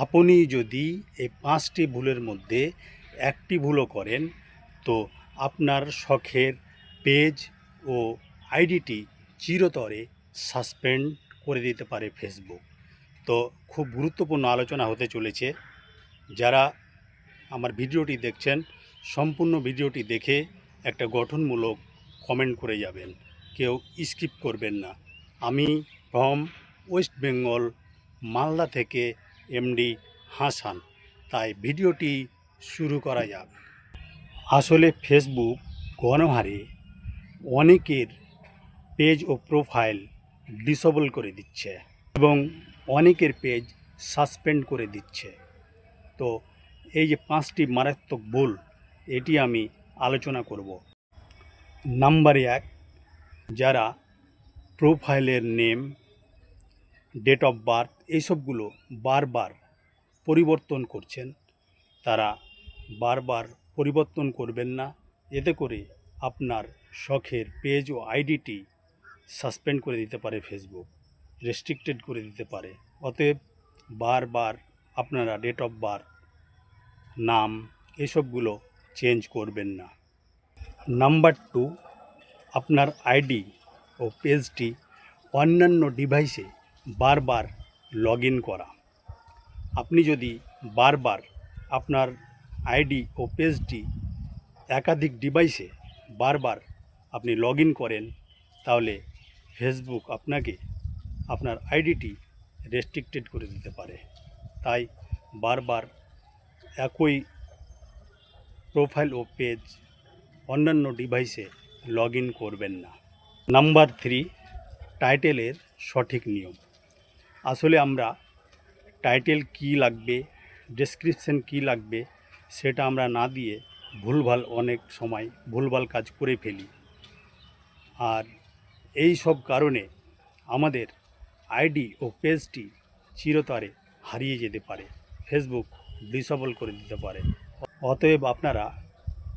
আপনি যদি এই 5টি ভুলের মধ্যে একটি ভুলও করেন তো আপনার শখের পেজ ও আইডিটি চিরতরে সাসপেন্ড করে দিতে পারে ফেসবুক। তো খুব গুরুত্বপূর্ণ আলোচনা হতে চলেছে। যারা আমার ভিডিওটি দেখছেন সম্পূর্ণ ভিডিওটি দেখে একটা গঠনমূলক কমেন্ট করে যাবেন, কেউ স্কিপ করবেন না। আমি ফ্রম ওয়েস্ট বেঙ্গল মালদা থেকে এমডি হাসান। তাই ভিডিওটি শুরু করা যাক। আসলে ফেসবুক গণহারে অনেকের পেজ ও প্রোফাইল ডিসেবল করে দিচ্ছে এবং অনেকের পেজ সাসপেন্ড করে দিচ্ছে। তো এই যে 5টি মারাত্মক ভুল, এটি আমি আলোচনা করব। নাম্বার 1, যারা প্রোফাইলের নেম, ডেট অফ বার্থ এইসবগুলো বারবার পরিবর্তন করছেন, তারা বারবার পরিবর্তন করবেন না। এতে করে আপনার শখের পেজ ও আইডিটি সাসপেন্ড করে দিতে পারে ফেসবুক, রেস্ট্রিক্টেড করে দিতে পারে। অতএব বারবার আপনারা ডেট অফ বার্থ, নাম এসবগুলো চেঞ্জ করবেন না। নাম্বার 2, আপনার আইডি ও পেজটি অন্যান্য ডিভাইসে বারবার লগ ইন করা। আপনি যদি বারবার আপনার আইডি ও পেজটি একাধিক ডিভাইসে বারবার আপনি লগ ইন করেন, তাহলে ফেসবুক আপনাকে আপনার আইডিটি রেস্ট্রিক্টেড করে দিতে পারে। তাই বারবার একই প্রোফাইল ও পেজ অন্যান্য ডিভাইসে লগ ইন করবেন না। নাম্বার 3, টাইটেলের সঠিক নিয়ম। আসলে আমরা টাইটেল কী লাগবে, ডেসক্রিপশন কী লাগবে সেটা আমরা না দিয়ে অনেক সময় ভুলভাল কাজ করে ফেলি। আর এই সব কারণে আমাদের আইডি ও পেজটি চিরতরে হারিয়ে যেতে পারে, ফেসবুক ডিসেবল করে দিতে পারে। অতএব আপনারা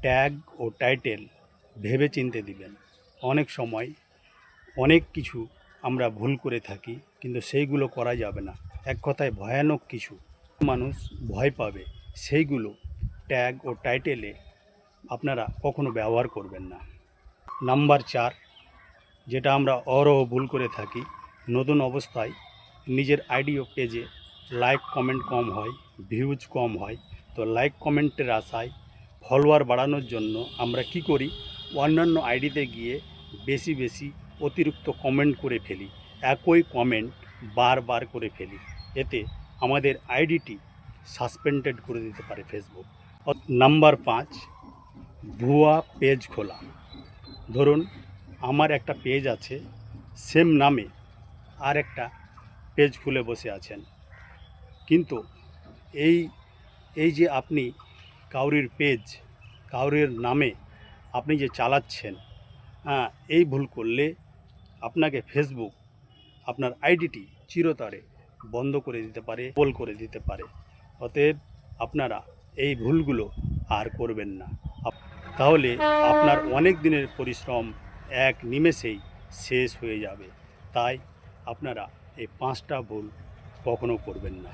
ট্যাগ ও টাইটেল ভেবে চিন্তে দিবেন। অনেক সময় অনেক কিছু আমরা ভুল করে থাকি, কিন্তু সেইগুলো করা যাবে না। এক কথায় ভয়ানক কিছু মানুষ ভয় পাবে, সেইগুলো ট্যাগ ও টাইটেলে আপনারা কখনো ব্যবহার করবেন না। নাম্বার 4, যেটা আমরা অহরহ ভুল করে থাকি, নতুন অবস্থায় নিজের আইডি ও পেজে লাইক কমেন্ট কম হয়, ভিউজ কম হয়। তো লাইক কমেন্টের আশায় ফলোয়ার বাড়ানোর জন্য আমরা কি করি, অন্যান্য আইডিতে গিয়ে বেশি অতিরিক্ত কমেন্ট করে ফেলি, একই কমেন্ট বারবার করে ফেলি। এতে আমাদের আইডিটি সাসপেন্ডেড করে দিতে পারে ফেসবুক। নাম্বার 5, ভুয়া পেজ খোলা। ধরুন আমার একটা পেজ আছে, সেম নামে আর একটা পেজ খুলে বসে আছেন, কিন্তু এই যে আপনি কাউরির পেজ কাউরির নামে আপনি যে চালাচ্ছেন, এই ভুল করলে আপনাকে ফেসবুক আপনার আইডিটি চিরতরে বন্ধ করে দিতে পারে, বল করে দিতে পারে। অতএব আপনারা এই ভুলগুলো আর করবেন না, তাহলে আপনার অনেক দিনের পরিশ্রম এক নিমেষেই শেষ হয়ে যাবে। তাই আপনারা এই 5টা ভুল কখনো করবেন না।